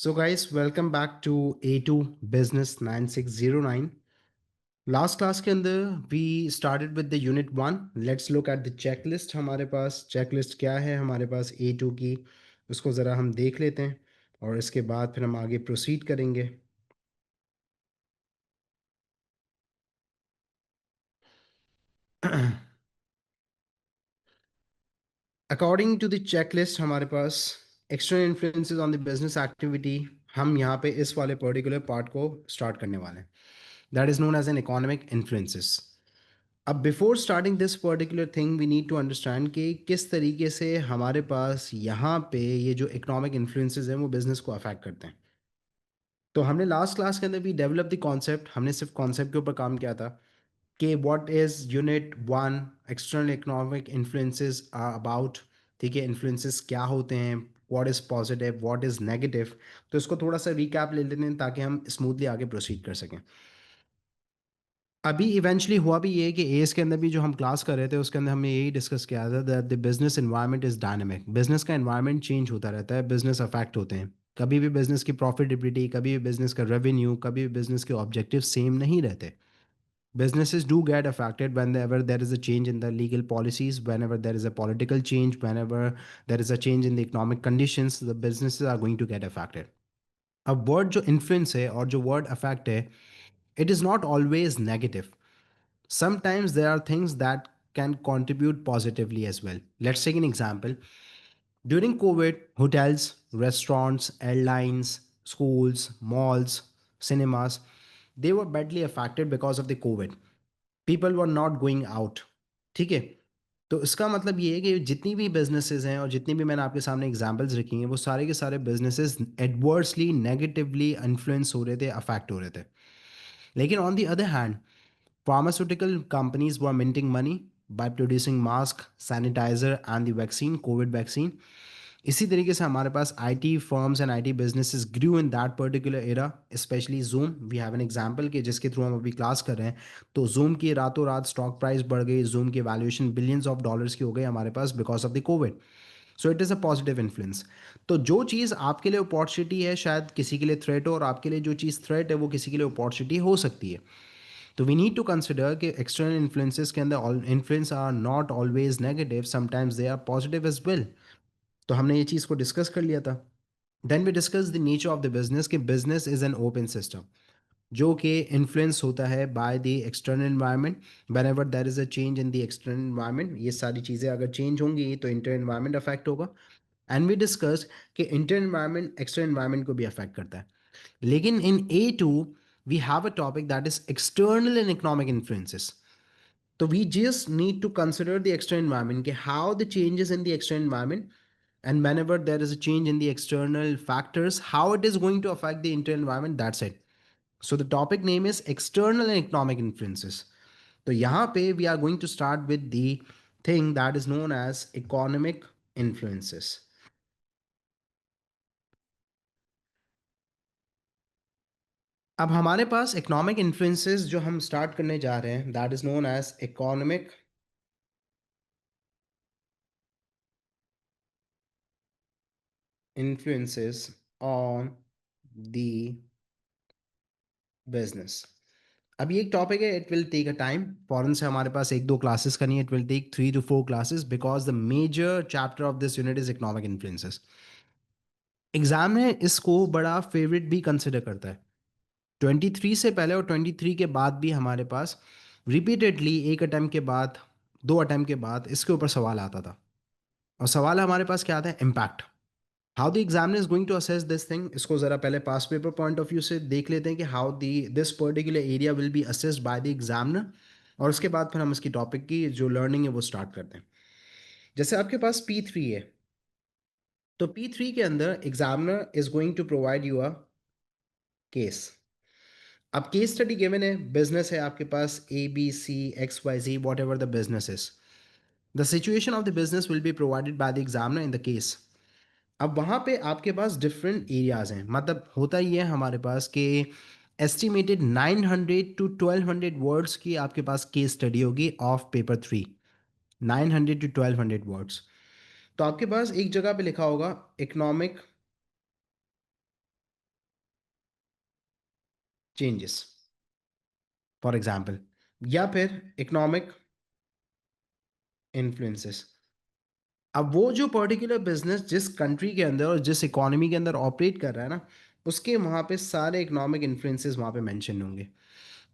So guys, welcome back to A2 Business 9609. Last class के अंदर we started with the unit one. Let's look at the checklist. हमारे पास checklist क्या है हमारे पास A2 की, उसको ज़रा हम देख लेते हैं और इसके बाद फिर हम आगे प्रोसीड करेंगे. अकॉर्डिंग टू द चेकलिस्ट हमारे पास external influences on the business activity, हम यहाँ पे इस वाले पर्टिकुलर पार्ट को स्टार्ट करने वाले हैं. That is known as an economic influences. अब before starting this particular thing we need to understand कि किस तरीके से हमारे पास यहाँ पे ये जो इकोनॉमिक इन्फ्लुएंसेस हैं वो बिज़नेस को अफेक्ट करते हैं. तो हमने लास्ट क्लास के अंदर भी डेवलप द कॉन्सेप्ट, हमने सिर्फ कॉन्सेप्ट के ऊपर काम किया था कि what is unit one, external economic influences are about. ठीक है, इन्फ्लुएंसेस क्या होते हैं, what is positive, what is negative. तो इसको थोड़ा सा रिकैप ले लेते हैं ताकि हम स्मूथली आगे प्रोसीड कर सकें. अभी इवेंचुअली हुआ भी ये कि एस के अंदर भी जो हम क्लास कर रहे थे उसके अंदर हमने यही डिस्कस किया था that the business environment is dynamic. Business का एनवायरनमेंट चेंज होता रहता है, बिजनेस अफेक्ट होते हैं. कभी भी बिजनेस की प्रॉफिटेबिलिटी, कभी भी बिजनेस का रेवेन्यू, कभी भी बिजनेस के ऑब्जेक्टिव सेम नहीं रहते. Businesses do get affected whenever there is a change in the legal policies, whenever there is a political change, whenever there is a change in the economic conditions, the businesses are going to get affected. अब word जो influence है और जो word affect है, it is not always negative. Sometimes there are things that can contribute positively as well. Let's take an example. During COVID, hotels, restaurants, airlines, schools, malls, cinemas, they were badly affected because of the COVID. People were not going out. ठीक है. तो इसका मतलब ये है कि जितनी भी बिजनेसेस हैं और जितनी भी मैंने आपके सामने एग्जांपल्स रखी हैं वो सारे के सारे बिजनेसेस एडवर्सली नेगेटिवली इन्फ्लुएंस हो रहे थे, अफेक्ट हो रहे थे. लेकिन on the other hand, pharmaceutical companies were minting money by producing mask, sanitizer and the vaccine, COVID vaccine. इसी तरीके से हमारे पास IT firms and IT businesses grew in that particular era, especially Zoom. We have an example कि जिसके through हम अभी class कर रहे हैं. तो Zoom की रातों रात स्टॉक प्राइस बढ़ गई, Zoom की वैल्यूएशन बिलियंस ऑफ डॉलर्स की हो गई हमारे पास because of the covid. So it is a positive influence. तो जो चीज़ आपके लिए अपॉर्चुनिटी है शायद किसी के लिए थ्रेट हो, और आपके लिए जो चीज़ थ्रेट है वो किसी के लिए अपॉर्चुनिटी हो सकती है. तो वी नीड टू कंसिडर कि एक्सटर्नल इन्फ्लुएंसेस के अंदर influence are not always negative, sometimes they are positive as well. तो हमने ये चीज़ को डिस्कस कर लिया था. Then we discuss the nature of the business कि business is an open system जो कि इन्फ्लुएंस होता है by the external environment. Whenever there is a change in the external environment, ये सारी चीज़ें अगर चेंज होंगी तो इंटर इन्वायरमेंट अफेक्ट होगा. एंड वी डिस्कस कि इंटर इन्वायरमेंट एक्सटर्नल इन्वायरमेंट को भी अफेक्ट करता है. लेकिन इन A2 we have a topic that is external and economic influences. So we just need to consider the external environment, okay, how the changes in the external environment, and whenever there is a change in the external factors, how it is going to affect the internal environment. That's it. So the topic name is external and economic influences. So यहाँ पे we are going to start with the thing that is known as economic influences. अब हमारे पास economic influences जो हम start करने जा रहे हैं that is known as economic influences on the business. अब ये एक टॉपिक है, it will take a time. फॉरन से हमारे पास एक दो क्लासेस करनी है, it will take 3 to 4 classes because the major chapter of this unit is economic influences. Exam में इसको बड़ा फेवरेट भी कंसिडर करता है. 23 से पहले और 23 के बाद भी हमारे पास रिपीटेडली एक अटैम्प्ट के बाद, दो अटैम्प्ट के बाद इसके ऊपर सवाल आता था. और सवाल हमारे पास क्या आता है, impact. How the examiner is going to assess this thing, इसको ज़रा पहले past paper point of view से देख लेते हैं कि how the this particular area will be assessed by the examiner. और उसके बाद फिर हम इसकी टॉपिक की जो लर्निंग है वो स्टार्ट करते हैं. जैसे आपके पास P3 है, तो P3 के अंदर examiner is going to provide you a case. अब केस स्टडी गिवन है, बिजनेस है आपके पास ABC XYZ whatever the business is. The situation of the business will be provided by the examiner in the case. अब वहाँ पे आपके पास different areas हैं, मतलब होता ही है हमारे पास कि एस्टिमेटेड 900 to 1200 वर्ड्स की आपके पास केस स्टडी होगी ऑफ पेपर 3. 900 to 1200 words. तो आपके पास एक जगह पे लिखा होगा इकोनॉमिक चेंजेस, फॉर एग्जाम्पल, या फिर इकोनॉमिक इन्फ्लुएंसेस। अब वो जो पर्टिकुलर बिजनेस जिस कंट्री के अंदर और जिस इकोनॉमी के अंदर ऑपरेट कर रहा है ना, उसके वहाँ पे सारे इकोनॉमिक इन्फ्लुएंसेस वहाँ पे मेंशन होंगे।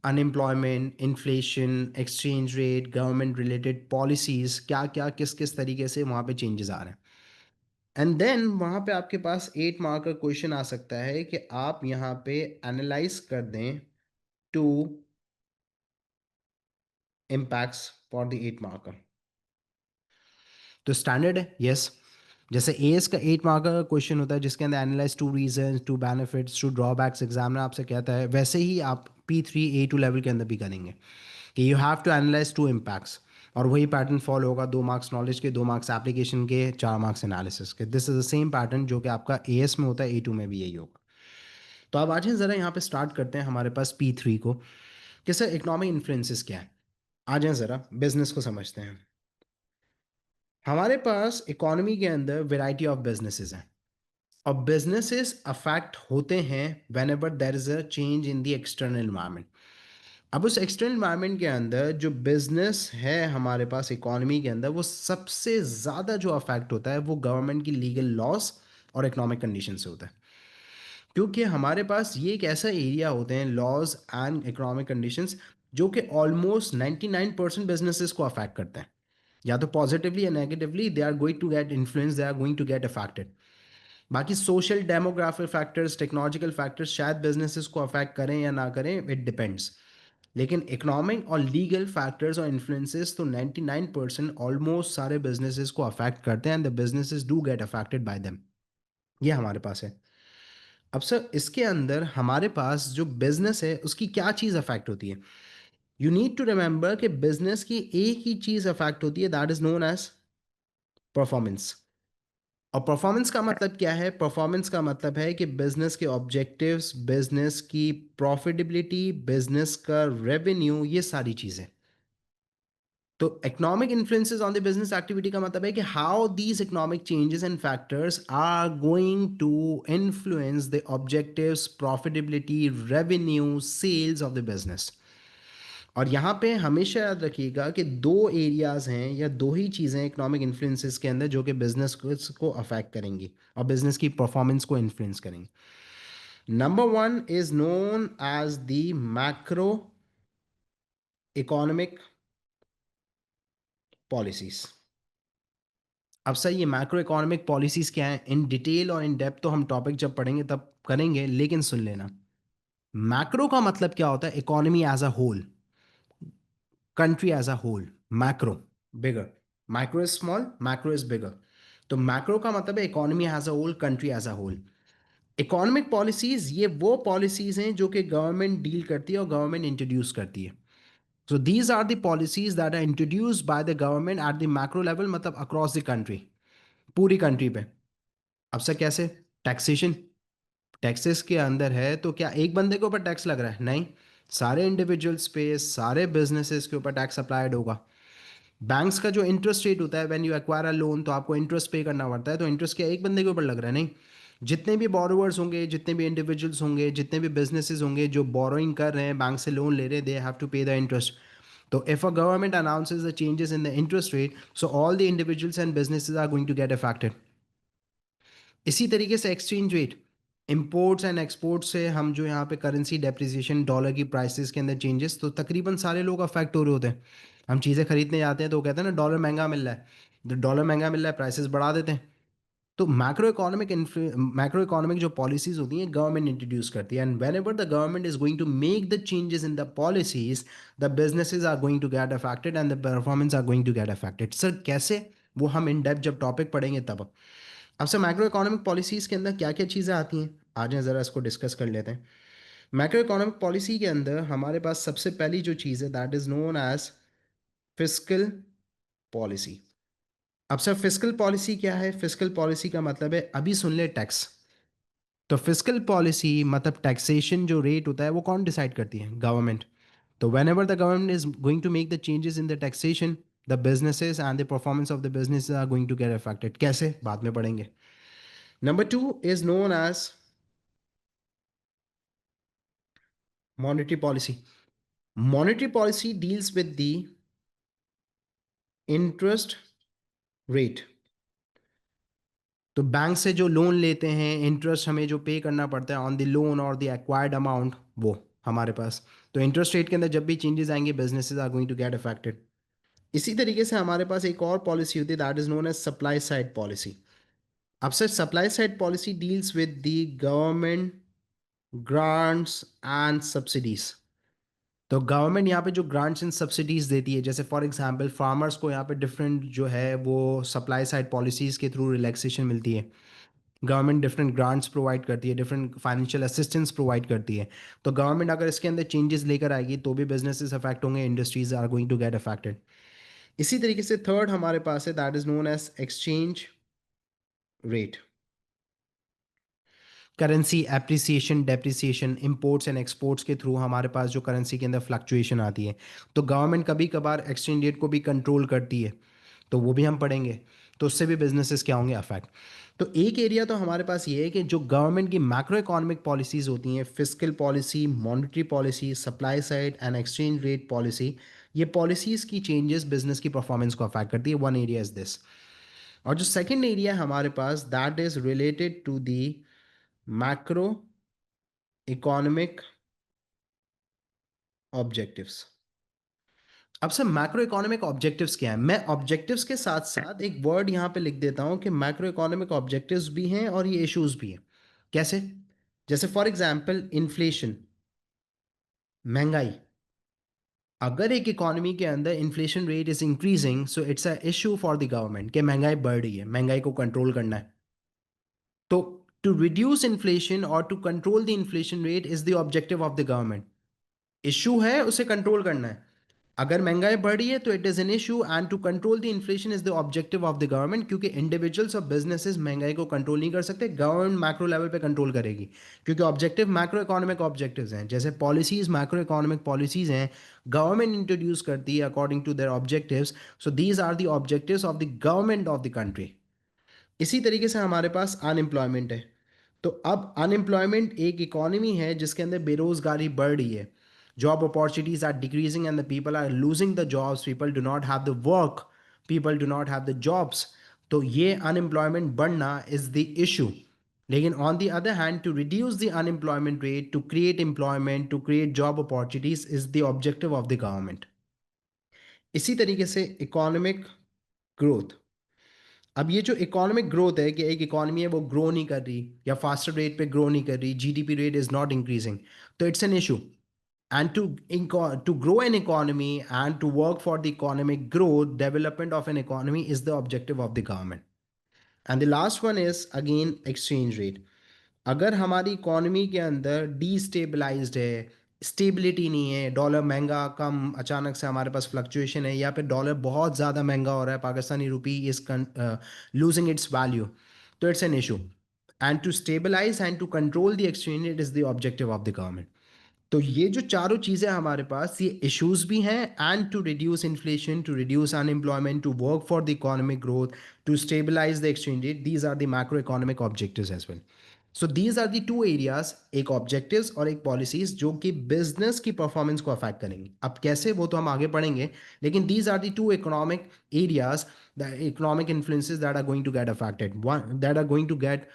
Unemployment, inflation, exchange rate, government related policies, क्या क्या किस किस तरीके से वहाँ पे चेंजेस आ रहे हैं। एंड देन वहाँ पे आपके पास 8 मार्क का क्वेश्चन आ सकता है कि आप यहाँ पे एनालाइज कर दें two impacts for the 8 marker. तो स्टैंडर्ड है, यस। जैसे एएस का 8 मार्क का क्वेश्चन होता है जिसके अंदर analyse two reason, two benefits, two drawbacks, examiner आपसे कहता है, वैसे ही आप P3 A2 लेवल के अंदर भी करेंगे कि you have to analyse two impacts. और वही पैटर्न फॉलो होगा, 2 मार्क्स नॉलेज के, 2 मार्क्स एप्लीकेशन के, 4 मार्क्स एनालिसिस के। This is the same pattern जो कि आपका एएस में होता है, A2 में भी यही होगा। तो अब आज ज़रा यहाँ पे स्टार्ट करते हैं हमारे पास P3 को कि सर इकोनॉमिक इन्फ्लुएंसेस क्या है। आ जाए ज़रा बिजनेस को समझते हैं। हमारे पास इकोनॉमी के अंदर वैरायटी ऑफ बिजनेसेस हैं, और बिजनेसेस अफेक्ट होते हैं when ever there is a change in the external environment. अब उस एक्सटर्नल इन्वायरमेंट के अंदर जो बिजनेस है हमारे पास इकोनॉमी के अंदर, वो सबसे ज़्यादा जो अफेक्ट होता है वो गवर्नमेंट की लीगल लॉस और इकोनॉमिक कंडीशन से होता है। क्योंकि हमारे पास ये एक ऐसा एरिया होते हैं, लॉज एंड इकोनॉमिक कंडीशंस, जो कि ऑलमोस्ट 99% बिजनेसेस को अफेक्ट करते हैं, या तो पॉजिटिवली या negatively. They are going to get influence, they are going to get affected. बाकी social demographic factors, technological factors शायद बिजनेसेस को अफेक्ट करें या ना करें, इट डिपेंड्स। लेकिन इकोनॉमिक और लीगल फैक्टर्स और इन्फ्लुएंसेस तो 99% ऑलमोस्ट सारे बिजनेसेस को अफेक्ट करते हैं, and the businesses do get affected by them. ये हमारे पास है। अब सर इसके अंदर हमारे पास जो बिजनेस है उसकी क्या चीज़ अफेक्ट होती है। यू नीड टू रिमेंबर कि बिजनेस की एक ही चीज़ अफेक्ट होती है, that is known as performance. और परफॉर्मेंस का मतलब क्या है? परफॉर्मेंस का मतलब है कि बिजनेस के ऑब्जेक्टिव्स, बिजनेस की प्रॉफिटेबिलिटी, बिजनेस का रेवेन्यू, ये सारी चीज़ें। तो economic influences on the business activity का मतलब है कि how these economic changes and factors are going to influence the objectives, profitability, revenue, sales of the business. और यहाँ पे हमेशा याद रखिएगा कि दो एरियाज हैं या दो ही चीज़ें इकोनॉमिक इन्फ्लुएंसेस के अंदर जो कि बिजनेस को अफेक्ट करेंगी और बिजनेस की परफॉर्मेंस को इन्फ्लुएंस करेंगी। Number one is known as the macro economic policies. अब सर ये मैक्रो इकोनॉमिक पॉलिसीज क्या है, इन डिटेल और इन डेप्थ तो हम टॉपिक जब पढ़ेंगे तब करेंगे, लेकिन सुन लेना। मैक्रो का मतलब क्या होता है? Economy as a whole, country as a whole. Macro bigger, micro is small, macro is bigger. तो मैक्रो का मतलब है economy as a whole, country as a whole. Economic policies ये वो पॉलिसीज हैं जो कि गवर्नमेंट डील करती है और गवर्नमेंट इंट्रोड्यूस करती है। So these are the policies that are introduced by the government at the macro level, मतलब अक्रॉस द कंट्री, पूरी कंट्री पे। अब सर कैसे? टैक्सेशन, टैक्सेस के अंदर है तो क्या एक बंदे के ऊपर टैक्स लग रहा है? नहीं, सारे इंडिविजुअल्स पे, सारे बिजनेसेस के ऊपर टैक्स अप्लाइड होगा। बैंक्स का जो इंटरेस्ट रेट होता है when you acquire a loan, तो आपको इंटरेस्ट पे करना पड़ता है, तो इंटरेस्ट क्या एक बंदे के ऊपर लग रहा है? नहीं, जितने भी बोरोवर्स होंगे, जितने भी इंडिविजुअल्स होंगे, जितने भी बिजनेसेस होंगे जो बोरोइंग कर रहे हैं, बैंक से लोन ले रहे हैं, they have to pay the interest. तो if a government announces the changes in the interest rate, so all the individuals and businesses are going to get affected. इसी तरीके से exchange rate, imports and export से हम जो यहाँ पे currency depreciation, dollar की प्राइसेस के अंदर चेंजेस, तो तकरीबन सारे लोग अफेक्ट हो रहे होते हैं। हम चीज़ें खरीदने जाते हैं तो वो कहते हैं ना डॉलर महंगा मिल रहा है, तो डॉलर महंगा मिल रहा है, प्राइसेस बढ़ा देते हैं। तो मैक्रो इकोनॉमिक जो पॉलिसीज होती हैं गवर्नमेंट इंट्रोड्यूस करती है, and whenever the government is going to make the changes in the policies, the businesses are going to get affected and the performance are going to get affected. Sir कैसे? वो हम in depth जब topic पढ़ेंगे तब। अब से macro economic policies के अंदर क्या क्या चीज़ें आती हैं, आ जाए ज़रा इसको डिस्कस कर लेते हैं। मैक्रो इकोनॉमिक पॉलिसी के अंदर हमारे पास सबसे पहली जो चीज़ है that is known as fiscal policy. अब सर फिस्कल पॉलिसी क्या है? फिस्कल पॉलिसी का मतलब है, अभी सुन ले, टैक्स। तो फिस्कल पॉलिसी मतलब टैक्सेशन जो रेट होता है वो कौन डिसाइड करती है? गवर्नमेंट। तो whenever the government is going to make the changes in the taxation, the businesses and the performance of the business are going to get affected. कैसे? बाद में पढ़ेंगे। Number two is known as monetary policy, monetary policy deals with the interest rate. तो bank से जो loan लेते हैं, interest हमें जो पे करना पड़ता है ऑन द लोन और द एक्वायर्ड अमाउंट, वो हमारे पास। तो इंटरेस्ट रेट के अंदर जब भी चेंजेस आएंगे, businesses are going to get affected. इसी तरीके से हमारे पास एक और पॉलिसी होती है, that is known as supply side policy. अब sir supply side policy deals with the government grants and subsidies. तो गवर्नमेंट यहाँ पे जो ग्रांट्स एंड सब्सिडीज देती है, जैसे फॉर एग्जांपल फार्मर्स को यहाँ पे डिफरेंट जो है वो सप्लाई साइड पॉलिसीज के थ्रू रिलैक्सेशन मिलती है। गवर्नमेंट डिफरेंट ग्रांट्स प्रोवाइड करती है, डिफरेंट फाइनेंशियल असिस्टेंस प्रोवाइड करती है। तो गवर्नमेंट अगर इसके अंदर चेंजेस लेकर आएगी तो भी बिजनेसेस अफेक्ट होंगे, industries are going to get affected. इसी तरीके से थर्ड हमारे पास है, that is known as exchange rate. Currency appreciation depreciation, imports and exports के थ्रू हमारे पास जो करेंसी के अंदर फ्लक्चुएशन आती है, तो गवर्नमेंट कभी कभार एक्सचेंज रेट को भी कंट्रोल करती है, तो वो भी हम पढ़ेंगे। तो उससे भी बिजनेसेस क्या होंगे, अफेक्ट। तो एक एरिया तो हमारे पास ये है कि जो गवर्नमेंट की मैक्रो इकोनॉमिक पॉलिसीज होती हैं, fiscal policy, monetary policy, supply side and exchange rate policy, ये पॉलिसीज की चेंजेस बिजनेस की परफॉर्मेंस को अफेक्ट करती है। One area is this. और जो सेकेंड एरिया है हमारे पास, that is related to the macro economic objectives. अब सर मैक्रो इकोनॉमिक ऑब्जेक्टिव्स क्या है? मैं ऑब्जेक्टिव्स के साथ साथ एक वर्ड यहां पे लिख देता हूं कि मैक्रो इकोनॉमिक ऑब्जेक्टिव्स भी हैं और ये इश्यूज भी हैं। कैसे? जैसे फॉर एग्जांपल इन्फ्लेशन, महंगाई। अगर एक इकोनॉमी के अंदर inflation rate is increasing, so it's a issue for the government कि महंगाई बढ़ रही है, महंगाई को कंट्रोल करना है। तो टू रिड्यूस इन्फ्लेशन और to control the inflation rate is the objective of the government. Issue है, उसे कंट्रोल करना है। अगर महंगाई बढ़ रही है तो it is an issue, and to control the inflation is the objective of the government, क्योंकि इंडिविजुअल्स और बिजनेसेस महंगाई को कंट्रोल नहीं कर सकते, गवर्नमेंट मैक्रो लेवल पे कंट्रोल करेगी। क्योंकि ऑब्जेक्टिव मैक्रो इकोनॉमिक ऑब्जेक्टिव्स हैं, जैसे पॉलिसीज मैक्रो इकोनॉमिक पॉलिसीज हैं, गवर्नमेंट इंट्रोड्यूस करती है according to their objectives. So these are the objectives of the government of the country. इसी तरीके से हमारे पास अनएम्प्लॉयमेंट है। तो अब अनएम्प्लॉयमेंट एक इकोनॉमी है जिसके अंदर बेरोजगारी बढ़ रही है, job opportunities are decreasing and the people are losing the jobs, people do not have the work, people do not have the jobs. तो ये अनएम्प्लॉयमेंट बढ़ना इज द इशू। लेकिन on the other hand, to reduce the unemployment rate, to create employment, to create job opportunities is the objective of the government. इसी तरीके से economic growth. अब ये जो इकोनॉमिक ग्रोथ है कि एक इकोनॉमी है वो ग्रो नहीं कर रही या फास्टर रेट पे ग्रो नहीं कर रही, GDP rate is not increasing, तो it's an issue. And to grow an economy and to work for the economic growth, development of an economy is the objective of the government. And the last one is again exchange rate. अगर हमारी economy के अंदर डीस्टेबलाइज्ड है, stability नहीं है, dollar महंगा कम अचानक से हमारे पास फ्लक्चुएशन है, या फिर डॉलर बहुत ज़्यादा महंगा हो रहा है, Pakistani rupee is losing its value, तो it's an issue. And to stabilize and to control the exchange rate is the objective of the government. तो ये जो चारों चीज़ें हमारे पास, ये इश्यूज भी हैं, and to reduce inflation, to reduce unemployment, to work for the economic growth, to stabilise the exchange rate, these are the macro economic objectives as well. So these are the two areas, एक objectives और एक policies, जो कि business की performance को affect करेंगे। अब कैसे, वो तो हम आगे पढ़ेंगे, लेकिन these are the two economic areas, the economic influences that are going to get affected, one that are going to get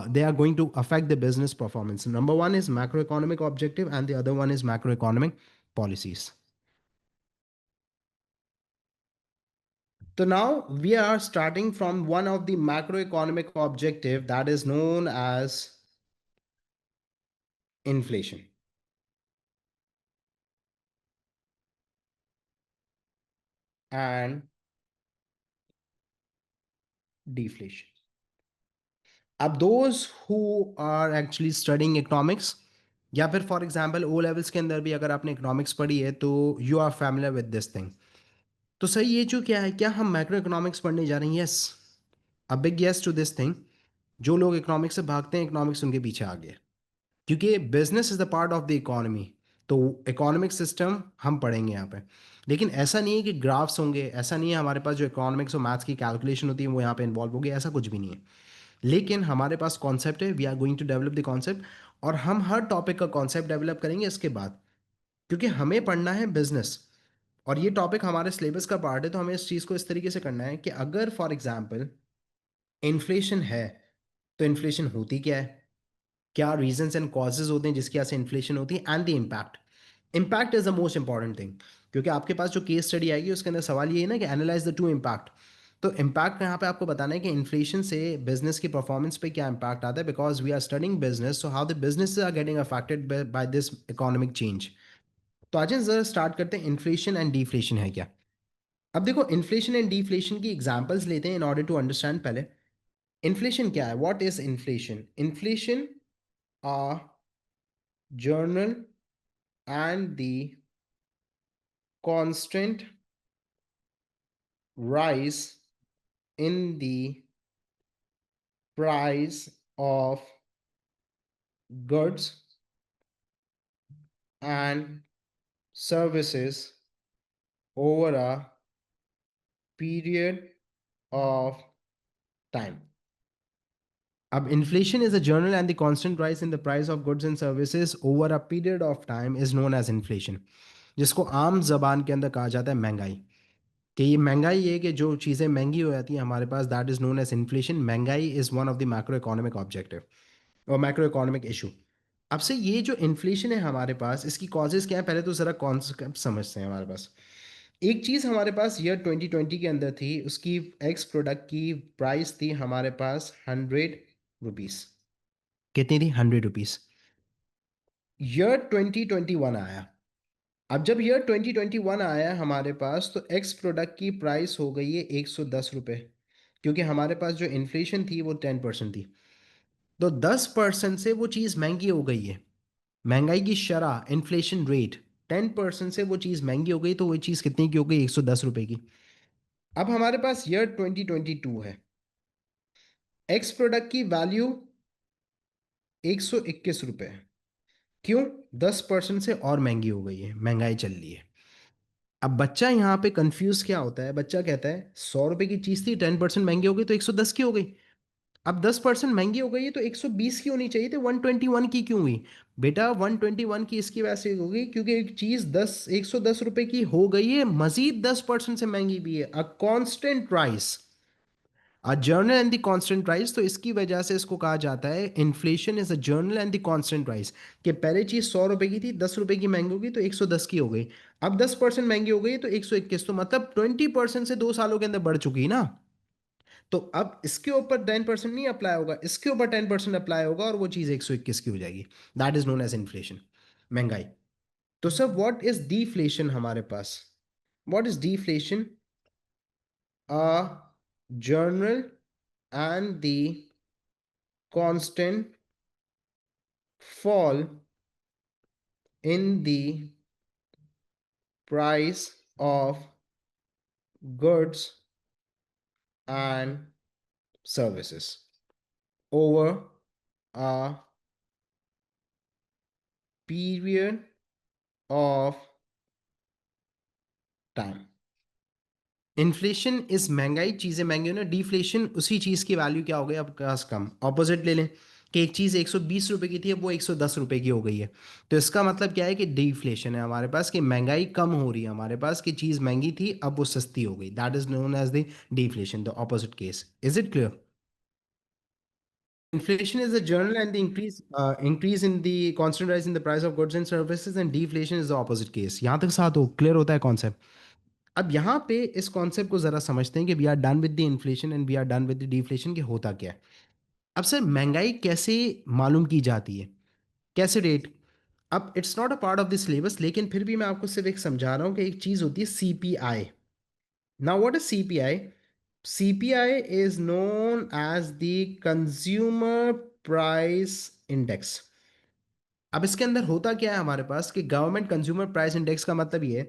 they are going to affect the business performance. Number one is macroeconomic objective, and the other one is macroeconomic policies. So now we are starting from one of the macroeconomic objective, that is known as inflation and deflation. अब those who are actually studying economics, या फिर for example O levels के अंदर भी अगर आपने economics पढ़ी है, तो you are familiar with this thing. तो सर ये जो क्या है, क्या हम मैक्रो इकोनॉमिक्स पढ़ने जा रहे हैं? Yes, a big yes to this thing. जो लोग इकोनॉमिक्स से भागते हैं, इकोनॉमिक्स उनके पीछे आ गया, क्योंकि business is the part of the economy. तो इकोनॉमिक सिस्टम हम पढ़ेंगे यहाँ पे। लेकिन ऐसा नहीं है कि ग्राफ्स होंगे, ऐसा नहीं है हमारे पास जो इकोनॉमिक्स और मैथ्स की कैलकुलेशन होती है वो यहाँ पे इन्वॉल्व होगी, ऐसा कुछ भी नहीं है। लेकिन हमारे पास कॉन्सेप्ट है, we are going to develop the concept, और हम हर टॉपिक का कॉन्सेप्ट डेवलप करेंगे इसके बाद। क्योंकि हमें पढ़ना है बिजनेस, और ये टॉपिक हमारे सिलेबस का पार्ट है, तो हमें इस चीज़ को इस तरीके से करना है कि अगर फॉर एग्जाम्पल इन्फ्लेशन है, तो इन्फ्लेशन होती क्या है, क्या रीजंस एंड कॉजेज होते हैं जिसकी वजह से इन्फ्लेशन होती है, and the impact. Impact is the most important thing, क्योंकि आपके पास जो केस स्टडी आएगी उसके अंदर सवाल ये है ना कि एनालाइज द टू इम्पैक्ट। तो इम्पैक्ट यहाँ पे आपको बताना है कि इन्फ्लेशन से बिजनेस की परफॉर्मेंस पे क्या इम्पैक्ट आता है, because we are studying business, so how the business are getting affected by this economic change. तो आज जरा स्टार्ट करते हैं, इन्फ्लेशन एंड डिफ्लेशन है क्या। अब देखो, इन्फ्लेशन एंड डिफ्लेशन की एग्जांपल्स लेते हैं इन ऑर्डर टू अंडरस्टैंड। पहले इन्फ्लेशन क्या है, what is inflation? Inflation a journal and the constant rise in the price of goods and services over a period of time. अब inflation is a general and the constant rise in the price of goods and services over a period of time is known as inflation, जिसको आम जबान के अंदर कहा जाता है महंगाई। कि ये महंगाई है कि जो चीज़ें महंगी हो जाती हैं हमारे पास, that is known as inflation. महंगाई is one of the macro economic objective और मैक्रो इकोनॉमिक इशू। अब से ये जो इन्फ्लेशन है हमारे पास, इसकी कॉजेज क्या है, पहले तो ज़रा कॉन्सेप्ट समझते हैं। हमारे पास एक चीज़ हमारे पास ईयर 2020 के अंदर थी, उसकी एक्स प्रोडक्ट की प्राइस थी हमारे पास 100 रुपीज़। कितनी थी? 100 रुपीज़। ईयर 2021 आया। अब जब ईयर 2021 आया हमारे पास, तो एक्स प्रोडक्ट की प्राइस हो गई है 110 रुपये, क्योंकि हमारे पास जो इन्फ्लेशन थी वो 10% थी। तो 10% से वो चीज़ महंगी हो गई है। महंगाई की शरह, इन्फ्लेशन रेट 10% से वो चीज़ महंगी हो गई, तो वो चीज़ कितने की हो गई? 110 रुपये की। अब हमारे पास ईयर 2022 है, एक्स प्रोडक्ट की वैल्यू 121 रुपये। क्यों? 10% से और महंगी हो गई है, महंगाई चल रही है। अब बच्चा यहाँ पे कंफ्यूज क्या होता है, बच्चा कहता है 100 रुपए की चीज थी, 10% महंगी हो गई तो 110 की हो गई। अब 10% महंगी हो गई है तो 120 की होनी चाहिए थी, 121 की क्यों हुई? बेटा 121 की इसकी वजह से होगी क्योंकि एक चीज 110 रुपए की हो गई है, मजीद 10% से महंगी भी है, a constant price, a general and the constant price. तो इसकी वजह से इसको कहा जाता है inflation is a general and the constant price. कि पहले चीज 100 रुपए की थी, 10 रुपए की महंगी होगी तो 110 की हो गई। अब 10% महंगी हो गई तो 121, तो मतलब 20% से 2 सालों के अंदर बढ़ चुकी ना। तो अब इसके ऊपर 10% नहीं अप्लाई होगा, इसके ऊपर 10% अप्लाई होगा और वो चीज 121 की हो जाएगी। That is known as inflation, महंगाई। तो सर व्हाट इज डिफ्लेशन हमारे पास? What is deflation? A general and the constant fall in the price of goods and services over a period of time. Inflation is महंगाई, चीज़ें महंगी हो ना, deflation उसी चीज़ की वैल्यू क्या हो गई, अब पास कम। ऑपोजिट ले लें कि एक चीज़ 120 रुपए की थी, अब वो 110 रुपए की हो गई है। तो इसका मतलब क्या है कि डिफ्लेशन है हमारे पास, कि महंगाई कम हो रही है हमारे पास, कि चीज़ महंगी थी अब वो सस्ती हो गई। That is known as the deflation, the opposite case. Is it clear? Inflation is a journal and the increase in the constant rise in the price of goods and services, and deflation is the opposite case. यहाँ तक साथ हो, clear होता है concept? अब यहाँ पे इस कॉन्सेप्ट को जरा समझते हैं कि we are done with the inflation and we are done with the deflation, के होता क्या है। अब सर महंगाई कैसे मालूम की जाती है, कैसे रेट? अब it's not a part of the syllabus, लेकिन फिर भी मैं आपको सिर्फ एक समझा रहा हूँ कि एक चीज़ होती है CPI. Now what is CPI? CPI is known as the Consumer Price Index. अब इसके अंदर होता क्या है हमारे पास, कि गवर्नमेंट कंज्यूमर प्राइस इंडेक्स का मतलब ये है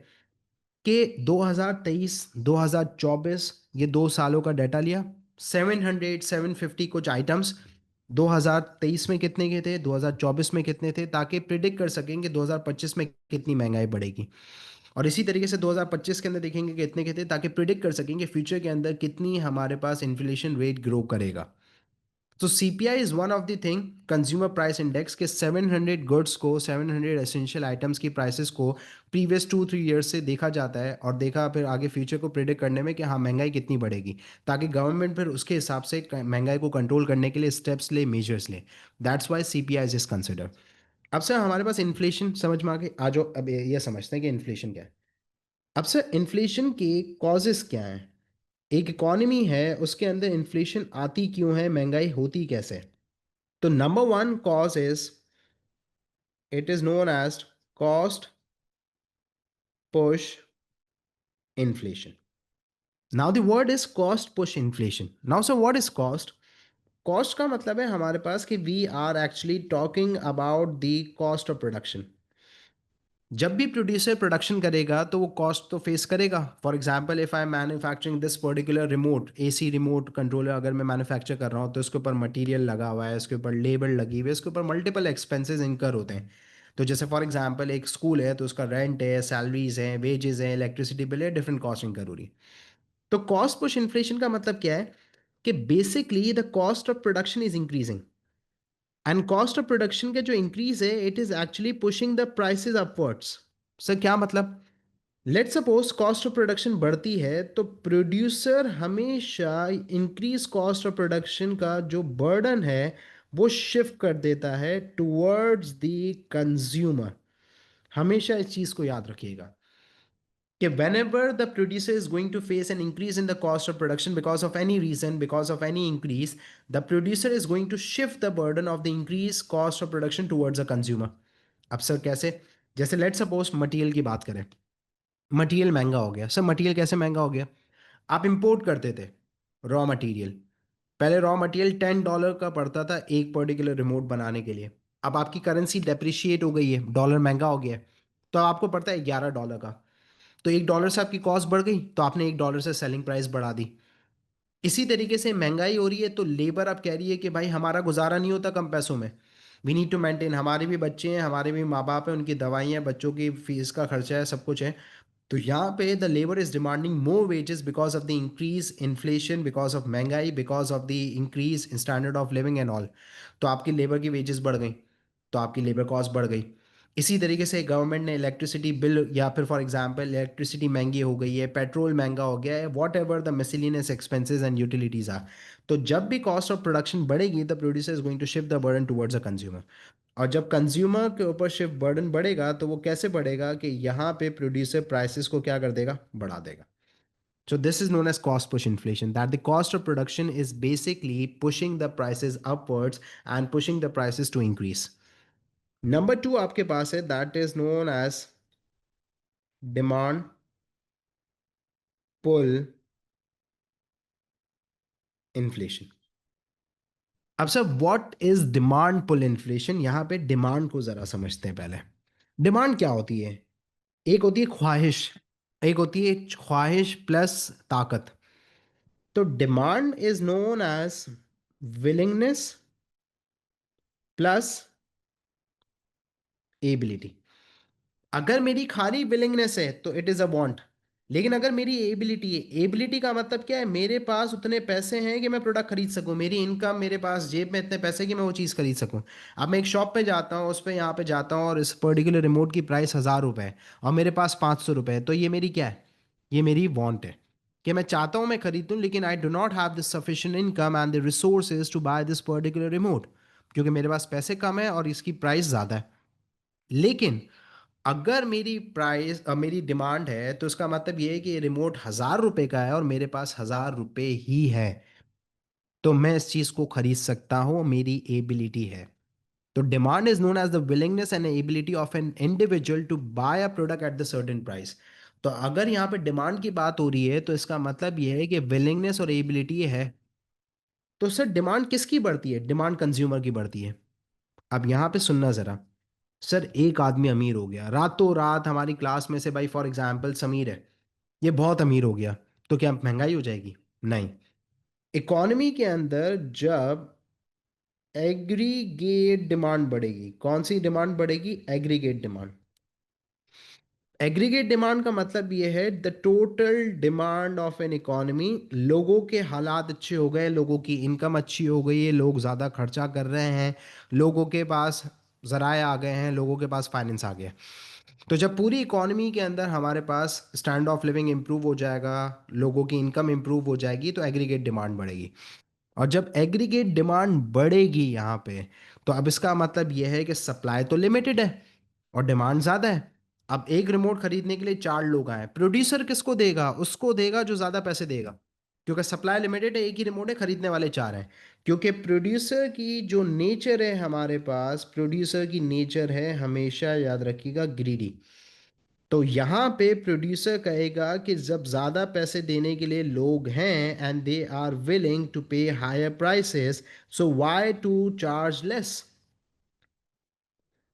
कि 2023 2024 ये 2 सालों का डाटा लिया, 700 750 कुछ आइटम्स 2023 में कितने के थे, 2024 में कितने थे, ताकि प्रिडिक्ट कर सकें कि 2025 में कितनी महंगाई बढ़ेगी। और इसी तरीके से 2025 के अंदर देखेंगे कि कितने के थे, ताकि प्रिडिक्ट कर सकें कि फ्यूचर के अंदर कितनी हमारे पास इन्फ्लेशन रेट ग्रो करेगा। तो CPI is one of the thing, consumer price index के 700 गुड्स को, 700 एसेंशियल आइटम्स की प्राइसेस को प्रीवियस 2-3 ईयर्स से देखा जाता है, और देखा फिर आगे फ्यूचर को प्रिडिक्ट करने में कि हाँ महंगाई कितनी बढ़ेगी, ताकि गवर्नमेंट फिर उसके हिसाब से महंगाई को कंट्रोल करने के लिए स्टेप्स ले, मेजर्स ले। That's why CPI is consider. अब सर हमारे पास इन्फ्लेशन समझ में आ गई, आ जाओ अब ये समझते हैं कि इन्फ्लेशन क्या है। अब सर इन्फ्लेशन के कॉजेस क्या हैं, एक इकॉनमी है उसके अंदर इन्फ्लेशन आती क्यों है, महंगाई होती कैसे। तो number one cause is, it is known as cost push inflation. Now the word is cost push inflation. Now sir what is cost? Cost का मतलब है हमारे पास कि we are actually talking about the cost of production. जब भी producer production करेगा तो वो कॉस्ट तो फेस करेगा। For example if I am manufacturing this particular remote AC remote controller, अगर मैं मैन्युफैक्चर कर रहा हूँ तो उसके ऊपर मटेरियल लगा हुआ है, उसके ऊपर लेबर लगी हुई है, उसके ऊपर मल्टीपल एक्सपेंसेस इंकर होते हैं। तो जैसे फॉर एग्जाम्पल एक स्कूल है तो उसका रेंट है, सैलरीज हैं, वेजेस हैं, इलेक्ट्रिसिटी बिल है, डिफरेंट कॉस्ट इंकर हो रही है। तो कॉस्ट पुश इन्फ्लेशन का मतलब क्या है कि basically the cost of production is increasing, and cost of production का जो इंक्रीज है it is actually pushing the prices upwards. Sir क्या मतलब? Let suppose cost of production बढ़ती है तो प्रोड्यूसर हमेशा इंक्रीज कॉस्ट ऑफ प्रोडक्शन का जो बर्डन है वो शिफ्ट कर देता है टुवर्ड्स द कंज्यूमर। हमेशा इस चीज को याद रखिएगा कि whenever the producer is going to face an increase in the cost of production because of any reason, because of any increase, the producer is going to shift the burden of the increased cost of production towards the consumer। अब sir कैसे? जैसे let suppose material की बात करें, material महंगा हो गया। Sir material कैसे महंगा हो गया? आप इंपोर्ट करते थे रॉ मटेरियल, पहले रॉ मटेरियल $10 का पड़ता था एक पर्टिकुलर रिमोट बनाने के लिए। अब आपकी करेंसी डेप्रिशिएट हो गई है, डॉलर महंगा हो गया है, तो आपको पड़ता है $11 का। तो $1 से आपकी कॉस्ट बढ़ गई तो आपने $1 से सेलिंग प्राइस बढ़ा दी। इसी तरीके से महंगाई हो रही है तो लेबर अब कह रही है कि भाई हमारा गुजारा नहीं होता कम पैसों में, वी नीड टू मेंटेन, हमारे भी बच्चे हैं, हमारे भी माँ बाप हैं, उनकी दवाइयाँ, बच्चों की फीस का खर्चा है, सब कुछ है। तो यहाँ पे the labour is demanding more wages because of the increase inflation, बिकॉज ऑफ महंगाई, because of the increase in standard of living and all. तो आपकी लेबर की वेजेस बढ़ गई, तो आपकी लेबर कॉस्ट बढ़ गई। इसी तरीके से गवर्नमेंट ने इलेक्ट्रिसिटी बिल, या फिर फॉर एग्जांपल इलेक्ट्रिसिटी महंगी हो गई है, पेट्रोल महंगा हो गया है, whatever the miscellaneous expenses and utilities are. तो जब भी कॉस्ट ऑफ प्रोडक्शन बढ़ेगी the producer is going to shift the burden towards the consumer. और जब कंज्यूमर के ऊपर शिफ्ट बर्डन बढ़ेगा तो वो कैसे बढ़ेगा कि यहाँ पे प्रोड्यूसर प्राइसेस को क्या कर देगा, बढ़ा देगा। So this is known as cost push inflation, that the cost of production is basically pushing the prices upwards and pushing the prices to increase. Number two आपके पास है, that is known as demand pull inflation. अब sir what is demand pull inflation? यहां पे demand को जरा समझते हैं पहले। डिमांड क्या होती है? एक होती है ख्वाहिश, एक होती है ख्वाहिश प्लस ताकत। तो demand is known as willingness plus ability. अगर मेरी खाली विलिंगनेस है तो इट इज अ वांट, लेकिन अगर मेरी एबिलिटी है, एबिलिटी का मतलब क्या है, मेरे पास उतने पैसे हैं कि मैं प्रोडक्ट खरीद सकूं, मेरी इनकम, मेरे पास जेब में इतने पैसे कि मैं वो चीज़ खरीद सकूं। अब मैं एक शॉप पे जाता हूँ, उस पे यहाँ पे जाता हूँ और इस पर्टिकुलर रिमोट की प्राइस $1000 है और मेरे पास $500 है, तो ये मेरी क्या है? ये मेरी वांट है कि मैं चाहता हूँ मैं खरीदूं, लेकिन I do not have the sufficient income and the resources to buy this particular remote, क्योंकि मेरे पास पैसे कम है और इसकी प्राइस ज़्यादा है। लेकिन अगर मेरी प्राइस, मेरी डिमांड है, तो इसका मतलब ये है कि ये रिमोट $1000 का है और मेरे पास $1000 ही है, तो मैं इस चीज को खरीद सकता हूँ, मेरी एबिलिटी है। तो demand is known as the willingness and ability of an individual to buy a product at the certain price. तो अगर यहाँ पे डिमांड की बात हो रही है तो इसका मतलब ये है कि विलिंगनेस और एबिलिटी है। तो सर डिमांड किसकी बढ़ती है? डिमांड कंज्यूमर की बढ़ती है। अब यहाँ पे सुनना जरा, सर एक आदमी अमीर हो गया रातों रात, हमारी क्लास में से भाई फॉर एग्जाम्पल समीर है, ये बहुत अमीर हो गया, तो क्या महंगाई हो जाएगी? नहीं। इकॉनमी के अंदर जब एग्रीगेट डिमांड बढ़ेगी, कौन सी डिमांड बढ़ेगी? Aggregate demand. एग्रीगेट डिमांड का मतलब ये है the total demand of an economy. लोगों के हालात अच्छे हो गए, लोगों की इनकम अच्छी हो गई है, लोग ज़्यादा खर्चा कर रहे हैं, लोगों के पास ज़राए आ गए हैं, लोगों के पास फाइनेंस आ गया। तो जब पूरी इकोनॉमी के अंदर हमारे पास स्टैंड ऑफ लिविंग इम्प्रूव हो जाएगा, लोगों की इनकम इम्प्रूव हो जाएगी, तो एग्रीगेट डिमांड बढ़ेगी। और जब एग्रीगेट डिमांड बढ़ेगी यहाँ पे, तो अब इसका मतलब यह है कि सप्लाई तो लिमिटेड है और डिमांड ज़्यादा है। अब एक रिमोट खरीदने के लिए चार लोग आए, प्रोड्यूसर किसको देगा? उसको देगा जो ज़्यादा पैसे देगा, क्योंकि सप्लाई लिमिटेड है, एक ही रिमोट है, खरीदने वाले चार हैं। क्योंकि प्रोड्यूसर की जो नेचर है हमारे पास, प्रोड्यूसर की नेचर है हमेशा, याद रखिएगा, ग्रीडी। तो यहाँ पे प्रोड्यूसर कहेगा कि जब ज़्यादा पैसे देने के लिए लोग हैं and they are willing to pay higher prices, so why to charge less.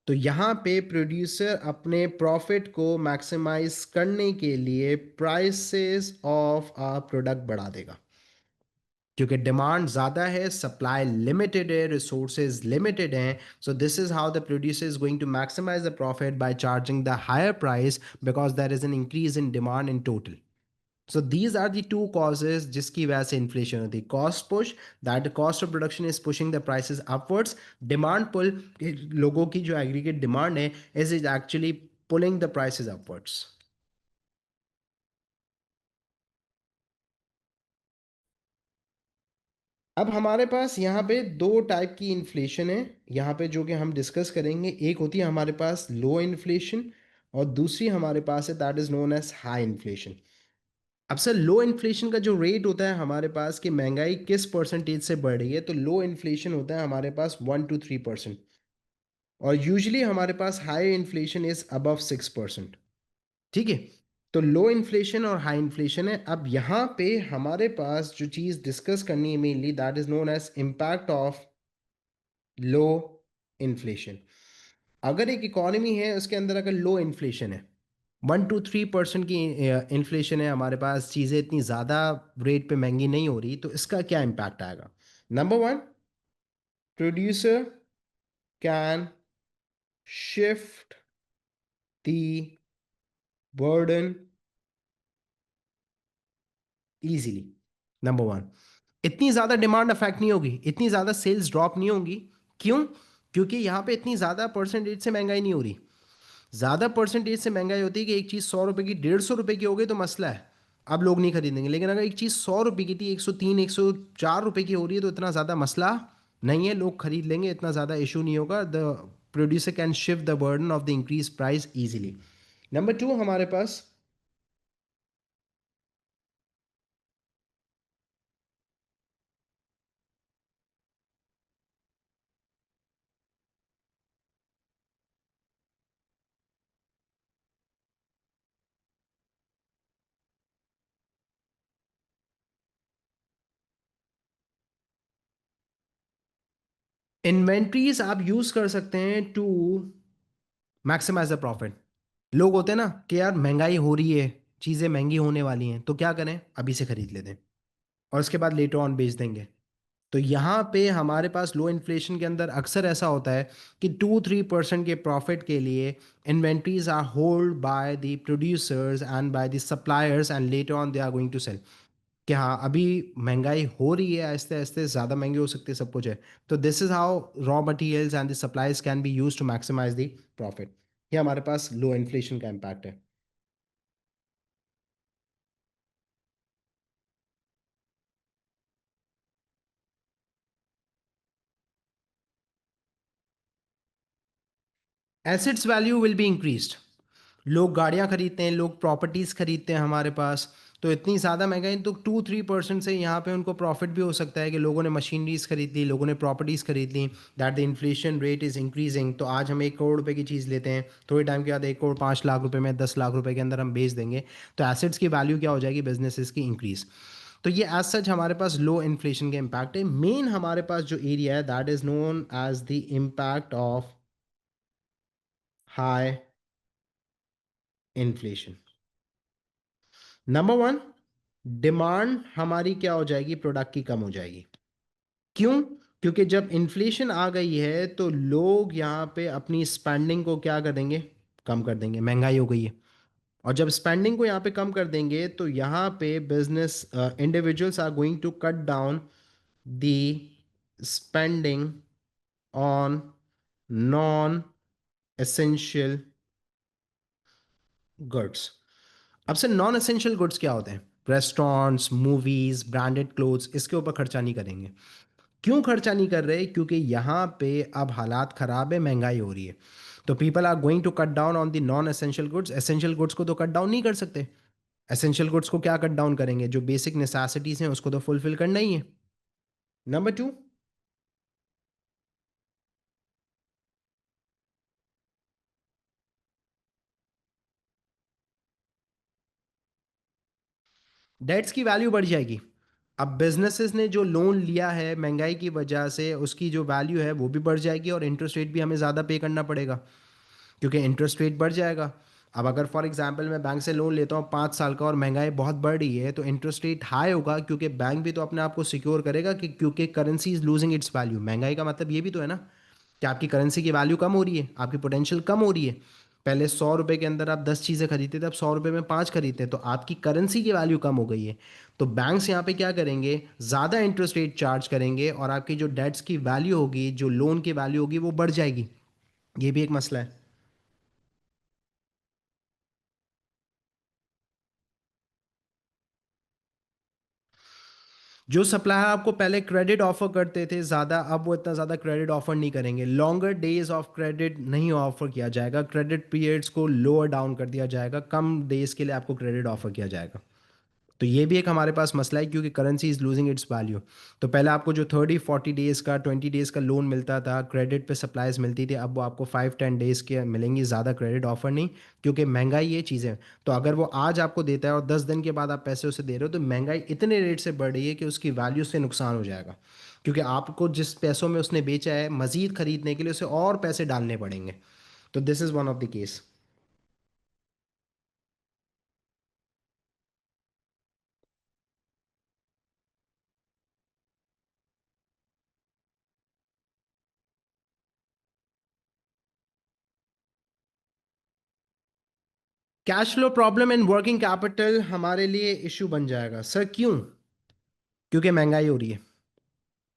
तो यहाँ पे प्रोड्यूसर अपने प्रॉफिट को मैक्सिमाइज करने के लिए प्राइसेस ऑफ अ प्रोडक्ट बढ़ा देगा, क्योंकि डिमांड ज़्यादा है, सप्लाई लिमिटेड है, रिसोर्सेज लिमिटेड हैं। So this is how the producer is going to maximise the profit by charging the higher price, because there is an increase in demand in total. So these are the two causes जिसकी वजह से inflation होती है। Cost push, that the cost of production is pushing the prices upwards. Demand pull, लोगों की जो aggregate demand है is actually pulling the prices upwards. अब हमारे पास यहाँ पे दो टाइप की इन्फ्लेशन है यहाँ पे जो कि हम डिस्कस करेंगे। एक होती है हमारे पास लो इन्फ्लेशन, और दूसरी हमारे पास है that is known as high inflation. अब सर, लो इन्फ्लेशन का जो रेट होता है हमारे पास कि महंगाई किस परसेंटेज से बढ़ रही है, तो लो इन्फ्लेशन होता है हमारे पास 1 to 3%। और यूजुअली हमारे पास हाई इन्फ्लेशन इज अबव 6%। ठीक है। तो लो इन्फ्लेशन और हाई इन्फ्लेशन है। अब यहाँ पे हमारे पास जो चीज़ डिस्कस करनी है mainly, that is known as impact of low inflation. अगर एक इकॉनमी है उसके अंदर अगर लो इन्फ्लेशन है, 1 to 3% की इन्फ्लेशन है हमारे पास, चीज़ें इतनी ज़्यादा रेट पे महंगी नहीं हो रही, तो इसका क्या इम्पैक्ट आएगा? Number one, producer can shift the burden easily. Number one, इतनी ज़्यादा डिमांड अफेक्ट नहीं होगी, इतनी ज़्यादा सेल्स ड्रॉप नहीं होंगी। क्यों? क्योंकि यहाँ पे इतनी ज़्यादा परसेंटेज से महंगाई नहीं हो रही। ज़्यादा परसेंटेज से महंगाई होती है कि एक चीज़ 100 रुपये की 150 रुपये की हो गई तो मसला है, अब लोग नहीं खरीदेंगे। लेकिन अगर एक चीज़ 100 रुपये की थी 103 104 रुपये की हो रही है, तो इतना ज़्यादा मसला नहीं है, लोग खरीद लेंगे, इतना ज़्यादा इशू नहीं होगा। The producer can shift the burden of the increase price easily. Number two हमारे पास इन्वेंट्रीज आप यूज कर सकते हैं टू मैक्सिमाइज द प्रॉफिट। लोग होते हैं ना कि यार महंगाई हो रही है, चीज़ें महंगी होने वाली हैं, तो क्या करें, अभी से खरीद लेते हैं और उसके बाद लेटर ऑन बेच देंगे। तो यहाँ पे हमारे पास लो इन्फ्लेशन के अंदर अक्सर ऐसा होता है कि 2-3% के प्रॉफिट के लिए inventories are hold by the producers and by the suppliers, and later on they are going to sell. कि हाँ, अभी महंगाई हो रही है, आहिस्ते आहिस्ते ज़्यादा महंगे हो सकते हैं, सब कुछ है। तो this is how raw materials and the supplies can be use to maximise the profit. ये हमारे पास लो इन्फ्लेशन का इम्पैक्ट है। Assets value will be increased. लोग गाड़ियां खरीदते हैं, लोग प्रॉपर्टीज खरीदते हैं हमारे पास। तो इतनी ज़्यादा महंगाई, तो 2-3% से यहाँ पे उनको प्रॉफिट भी हो सकता है कि लोगों ने मशीनरीज खरीद ली, लोगों ने प्रॉपर्टीज खरीद ली, that the inflation rate is increasing. तो आज हम 1 करोड़ रुपए की चीज़ लेते हैं, थोड़े टाइम के बाद 1 करोड़ 5 लाख रुपए में, 10 लाख रुपए के अंदर हम बेच देंगे। तो एसेट्स की वैल्यू क्या हो जाएगी, बिजनेसेस की इंक्रीज। तो ये एज सच हमारे पास लो इन्फ्लेशन के इम्पैक्ट है। मेन हमारे पास जो एरिया है that is known as the impact of high inflation. Number one, demand हमारी क्या हो जाएगी, प्रोडक्ट की कम हो जाएगी। क्यों? क्योंकि जब इन्फ्लेशन आ गई है तो लोग यहाँ पे अपनी स्पेंडिंग को क्या कर देंगे, कम कर देंगे, महंगाई हो गई है। और जब स्पेंडिंग को यहाँ पे कम कर देंगे तो यहाँ पे business individuals are going to cut down the spending on non essential goods. अब से नॉन एसेंशियल गुड्स क्या होते हैं? रेस्टोरेंट्स, मूवीज, ब्रांडेड क्लोथ्स, इसके ऊपर खर्चा नहीं करेंगे। क्यों खर्चा नहीं कर रहे? क्योंकि यहाँ पे अब हालात खराब है, महंगाई हो रही है। तो people are going to cut down on the non essential goods. Essential goods को तो कट डाउन नहीं कर सकते। एसेंशियल गुड्स को क्या कट डाउन करेंगे? जो बेसिक नेसेसिटीज हैं उसको तो फुलफिल करना ही है। नंबर टू, डेट्स की वैल्यू बढ़ जाएगी। अब बिजनेसेस ने जो लोन लिया है महंगाई की वजह से, उसकी जो वैल्यू है वो भी बढ़ जाएगी और इंटरेस्ट रेट भी हमें ज़्यादा पे करना पड़ेगा, क्योंकि इंटरेस्ट रेट बढ़ जाएगा। अब अगर फॉर एग्जांपल मैं बैंक से लोन लेता हूँ 5 साल का और महंगाई बहुत बढ़ रही है, तो इंटरेस्ट रेट हाई होगा, क्योंकि बैंक भी तो अपने आप को सिक्योर करेगा कि क्योंकि currency is losing its value. महंगाई का मतलब ये भी तो है ना कि आपकी करेंसी की वैल्यू कम हो रही है, आपकी पोटेंशियल कम हो रही है। पहले 100 रुपए के अंदर आप 10 चीज़ें खरीदते थे, अब 100 रुपए में 5 खरीदते हैं, तो आपकी करेंसी की वैल्यू कम हो गई है। तो बैंक्स यहाँ पे क्या करेंगे? ज़्यादा इंटरेस्ट रेट चार्ज करेंगे और आपकी जो डेट्स की वैल्यू होगी, जो लोन की वैल्यू होगी, वो बढ़ जाएगी। ये भी एक मसला है। जो सप्लायर आपको पहले क्रेडिट ऑफर करते थे ज़्यादा, अब वो इतना ज़्यादा क्रेडिट ऑफर नहीं करेंगे। लॉन्गर डेज ऑफ क्रेडिट नहीं ऑफर किया जाएगा, क्रेडिट पीरियड्स को लोअर डाउन कर दिया जाएगा, कम डेज के लिए आपको क्रेडिट ऑफर किया जाएगा। तो ये भी एक हमारे पास मसला है, क्योंकि currency is losing its value. तो पहले आपको जो 30-40 डेज का, 20 डेज का लोन मिलता था, क्रेडिट पे सप्लाईज मिलती थी, अब वो आपको 5-10 डेज के मिलेंगी, ज़्यादा क्रेडिट ऑफर नहीं, क्योंकि महंगाई ये चीज़ें। तो अगर वो आज आपको देता है और 10 दिन के बाद आप पैसे उसे दे रहे हो, तो महंगाई इतने रेट से बढ़ रही है कि उसकी वैल्यू से नुकसान हो जाएगा, क्योंकि आपको जिस पैसों में उसने बेचा है, मज़ीद खरीदने के लिए उसे और पैसे डालने पड़ेंगे। तो this is one of the case. Cash flow problem and working capital हमारे लिए इशू बन जाएगा। सर क्यों? क्योंकि महंगाई हो रही है।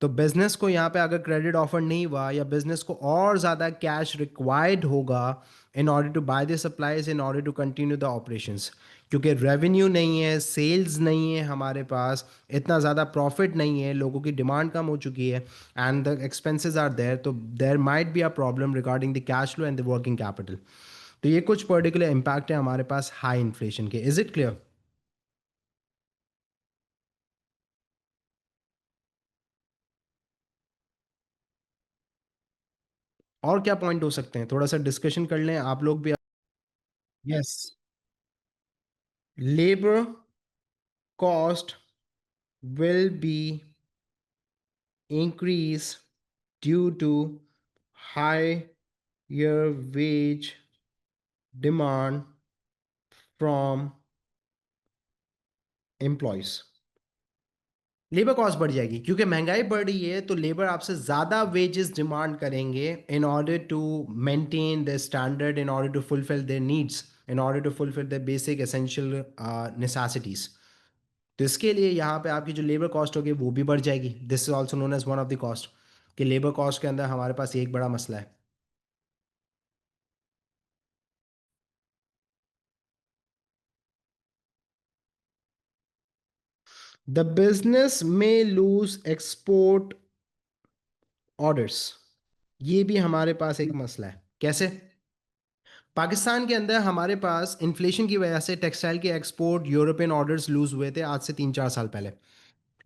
तो बिजनेस को यहाँ पे अगर क्रेडिट ऑफर नहीं हुआ, या बिजनेस को और ज़्यादा कैश रिक्वायर्ड होगा in order to buy the supplies, in order to continue the operations, क्योंकि रेवेन्यू नहीं है, सेल्स नहीं है हमारे पास, इतना ज़्यादा प्रॉफिट नहीं है, लोगों की डिमांड कम हो चुकी है, and the expenses are there, तो there might be a problem regarding the cash flow and the working capital. तो ये कुछ पर्टिकुलर इम्पैक्ट है हमारे पास हाई इन्फ्लेशन के। Is it clear? और क्या पॉइंट हो सकते हैं, थोड़ा सा डिस्कशन कर लें आप लोग भी। Yes, labor cost will be increased due to higher wage demand from employees। Labour cost बढ़ जाएगी क्योंकि महंगाई बढ़ रही है, तो लेबर आपसे ज़्यादा वेजेस डिमांड करेंगे in order to maintain the standard, in order to fulfil their needs, in order to fulfil the basic essential necessities. तो इसके लिए यहाँ पे आपकी जो लेबर कॉस्ट होगी वो भी बढ़ जाएगी। This is also known as one of the cost, कि लेबर कॉस्ट के अंदर हमारे पास एक बड़ा मसला है। द बिजनेस में लूज एक्सपोर्ट ऑर्डर्स, ये भी हमारे पास एक मसला है। कैसे? पाकिस्तान के अंदर हमारे पास इन्फ्लेशन की वजह से टेक्सटाइल के एक्सपोर्ट यूरोपियन ऑर्डर्स लूज हुए थे आज से 3-4 साल पहले।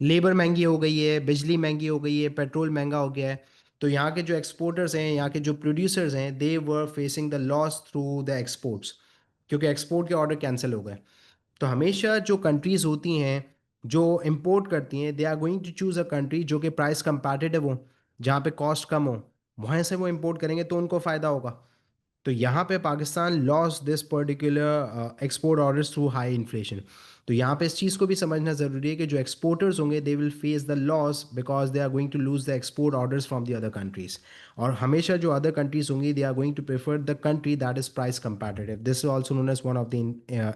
लेबर महंगी हो गई है, बिजली महंगी हो गई है, पेट्रोल महंगा हो गया है। तो यहाँ के जो एक्सपोर्टर्स हैं, यहाँ के जो प्रोड्यूसर्स हैं, they were facing the loss through the exports, क्योंकि एक्सपोर्ट के ऑर्डर कैंसिल हो गए। तो हमेशा जो कंट्रीज होती हैं जो इंपोर्ट करती हैं, they are going to choose a country जो कि प्राइस कंपैटिटिव हो, जहाँ पे कॉस्ट कम हो, वहाँ से वो इंपोर्ट करेंगे तो उनको फ़ायदा होगा। तो यहाँ पे Pakistan loss this particular export orders through high inflation. तो यहाँ पे इस चीज़ को भी समझना ज़रूरी है कि जो एक्सपोर्टर्स होंगे they will face the loss because they are going to lose the export orders from the other countries. और हमेशा जो अदर कंट्रीज होंगी they are going to prefer the country that is price competitive. This is also known as one of the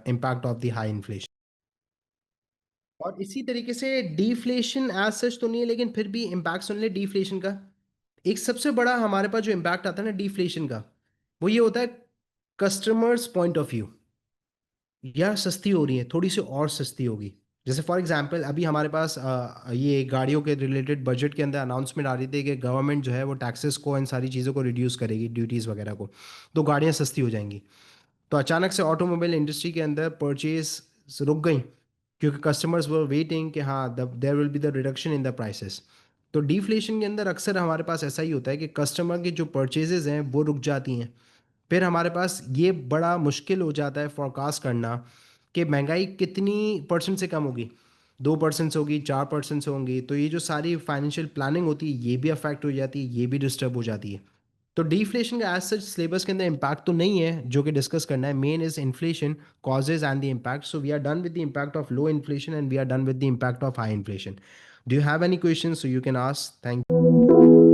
impact of the high inflation. और इसी तरीके से deflation as such तो नहीं है, लेकिन फिर भी इम्पैक्ट सुन ले डिफ्लेशन का। एक सबसे बड़ा हमारे पास जो इम्पैक्ट आता है ना डिफ्लेशन का, वो ये होता है कस्टमर्स पॉइंट ऑफ व्यू। यार सस्ती हो रही है, थोड़ी सी और सस्ती होगी। जैसे फॉर एग्जांपल अभी हमारे पास ये गाड़ियों के रिलेटेड बजट के अंदर अनाउंसमेंट आ रही थी कि गवर्नमेंट जो है वो टैक्सेस को, इन सारी चीज़ों को रिड्यूस करेगी, ड्यूटीज़ वगैरह को, तो गाड़ियाँ सस्ती हो जाएंगी। तो अचानक से ऑटोमोबाइल इंडस्ट्री के अंदर परचेज रुक गई, क्योंकि कस्टमर्स वर वेटिंग कि हाँ there will be the reduction in the prices. तो डिफ्लेशन के अंदर अक्सर हमारे पास ऐसा ही होता है कि कस्टमर की जो परचेजेज हैं वो रुक जाती हैं। फिर हमारे पास ये बड़ा मुश्किल हो जाता है फोरकास्ट करना कि महंगाई कितनी परसेंट से कम होगी, 2% से होगी, 4% से होंगी। तो ये जो सारी फाइनेंशियल प्लानिंग होती है ये भी अफेक्ट हो जाती है, ये भी डिस्टर्ब हो जाती है। तो डिफ्लेशन का एज सच सिलेबस के अंदर इम्पैक्ट तो नहीं है जो कि डिस्कस करना है। Main is inflation causes and the impact. So we are done with the impact of low inflation and we are done with the impact of high inflation. Do you have any question? So you can ask. Thank